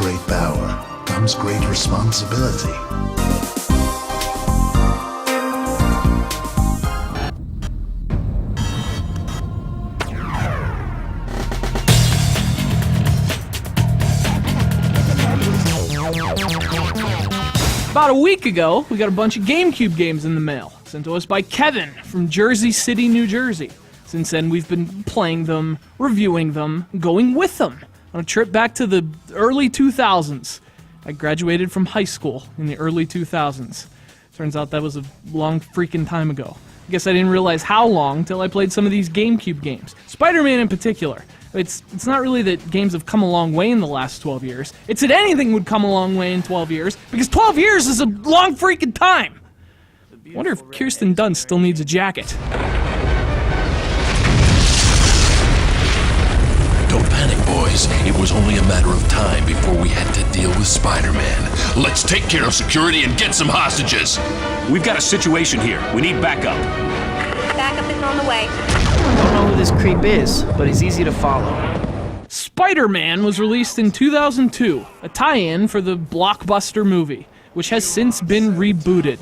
great power comes great responsibility. About a week ago, we got a bunch of GameCube games in the mail, sent to us by Kevin from Jersey City, New Jersey. Since then, we've been playing them, reviewing them, going with them on a trip back to the early 2000s. I graduated from high school in the early 2000s. Turns out that was a long freaking time ago. I guess I didn't realize how long till I played some of these GameCube games. SpiderMan in particular. It's not really that games have come a long way in the last 12 years. It's that anything would come a long way in 12 years, because 12 years is a long freaking time! I wonder if Kirsten Dunst still needs a jacket. Don't panic, boys. It was only a matter of time before we had to deal with Spider-Man. Let's take care of security and get some hostages. We've got a situation here. We need backup. Backup is on the way. I don't know who this creep is, but he's easy to follow. Spider-Man was released in 2002, a tie-in for the blockbuster movie, which has since been rebooted,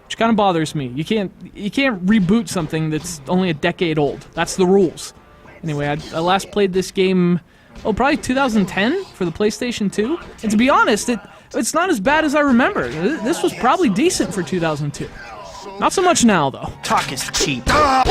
which kind of bothers me. You can't reboot something that's only a decade old. That's the rules. Anyway, I last played this game, probably 2010 for the PlayStation 2, and to be honest, it's not as bad as I remember. This was probably decent for 2002. Not so much now, though. Talk is cheap. I'm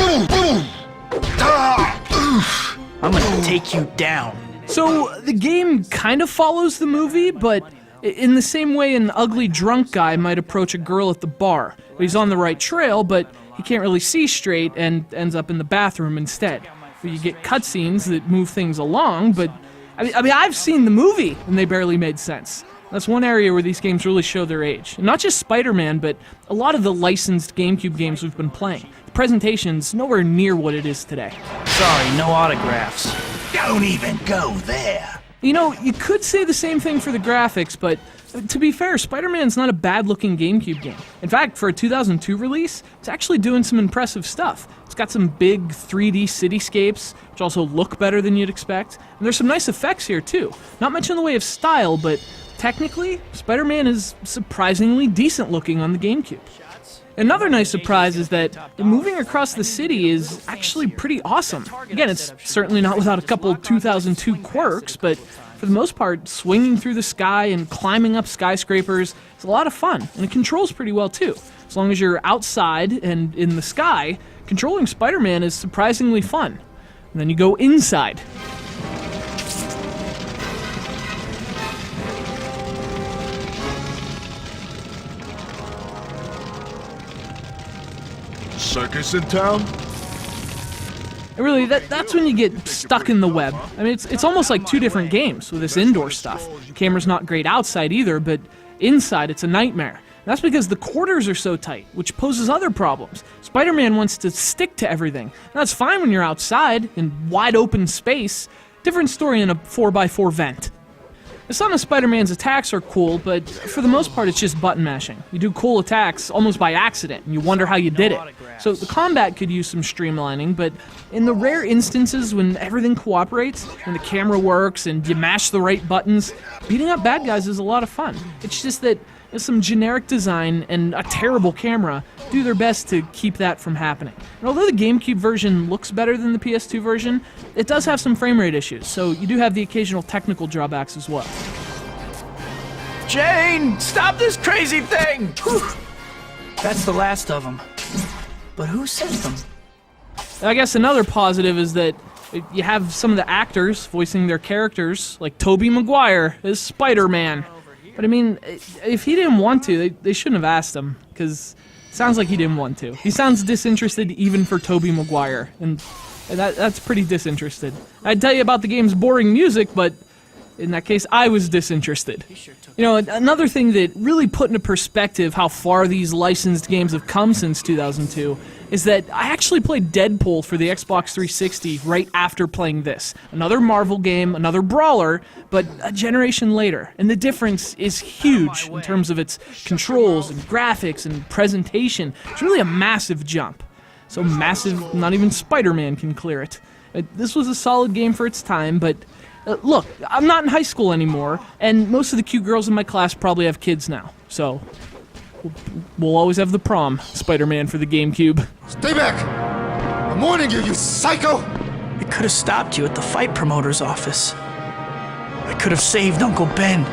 gonna take you down. So, the game kind of follows the movie, but in the same way an ugly drunk guy might approach a girl at the bar. He's on the right trail, but he can't really see straight and ends up in the bathroom instead. You get cutscenes that move things along, but I mean, I've seen the movie, and they barely made sense. That's one area where these games really show their age. And not just Spider-Man, but a lot of the licensed GameCube games we've been playing. The presentation's nowhere near what it is today. Sorry, no autographs. Don't even go there. You know, you could say the same thing for the graphics, but to be fair, Spider-Man's not a bad-looking GameCube game. In fact, for a 2002 release, it's actually doing some impressive stuff. It's got some big 3D cityscapes, which also look better than you'd expect. And there's some nice effects here, too. Not much in the way of style, but technically, Spider-Man is surprisingly decent looking on the GameCube. Another nice surprise is that moving across the city is actually pretty awesome. Again, it's certainly not without a couple 2002 quirks, but for the most part, swinging through the sky and climbing up skyscrapers is a lot of fun, and it controls pretty well too. As long as you're outside and in the sky, controlling Spider-Man is surprisingly fun. And then you go inside. Circus in town? And really, that's when you get stuck in the web. I mean, it's almost like two different games with this indoor stuff. The camera's not great outside either, but inside it's a nightmare. And that's because the quarters are so tight, which poses other problems. Spider-Man wants to stick to everything. And that's fine when you're outside, in wide open space. Different story in a 4x4 vent. Some of Spider-Man's attacks are cool, but for the most part it's just button mashing. You do cool attacks almost by accident, and you wonder how you did it. So the combat could use some streamlining, but in the rare instances when everything cooperates, when the camera works and you mash the right buttons, beating up bad guys is a lot of fun. It's just that some generic design and a terrible camera do their best to keep that from happening. And although the GameCube version looks better than the PS2 version, it does have some frame rate issues, so you do have the occasional technical drawbacks as well. Jane, stop this crazy thing! Whew. That's the last of them. But who sent them? I guess another positive is that you have some of the actors voicing their characters, like Tobey Maguire as Spider-Man. But I mean, if he didn't want to, they shouldn't have asked him, because it sounds like he didn't want to. He sounds disinterested even for Tobey Maguire, and that's pretty disinterested. I'd tell you about the game's boring music, but in that case, I was disinterested. You know, another thing that really put into perspective how far these licensed games have come since 2002 is that I actually played Deadpool for the Xbox 360 right after playing this. Another Marvel game, another brawler, but a generation later. And the difference is huge in terms of its controls and graphics and presentation. It's really a massive jump. So massive, not even Spider-Man can clear it. This was a solid game for its time, but Look, I'm not in high school anymore, and most of the cute girls in my class probably have kids now, so we'll always have the prom, Spider-Man for the GameCube. Stay back! I'm warning you, you psycho! I could have stopped you at the fight promoter's office. I could have saved Uncle Ben.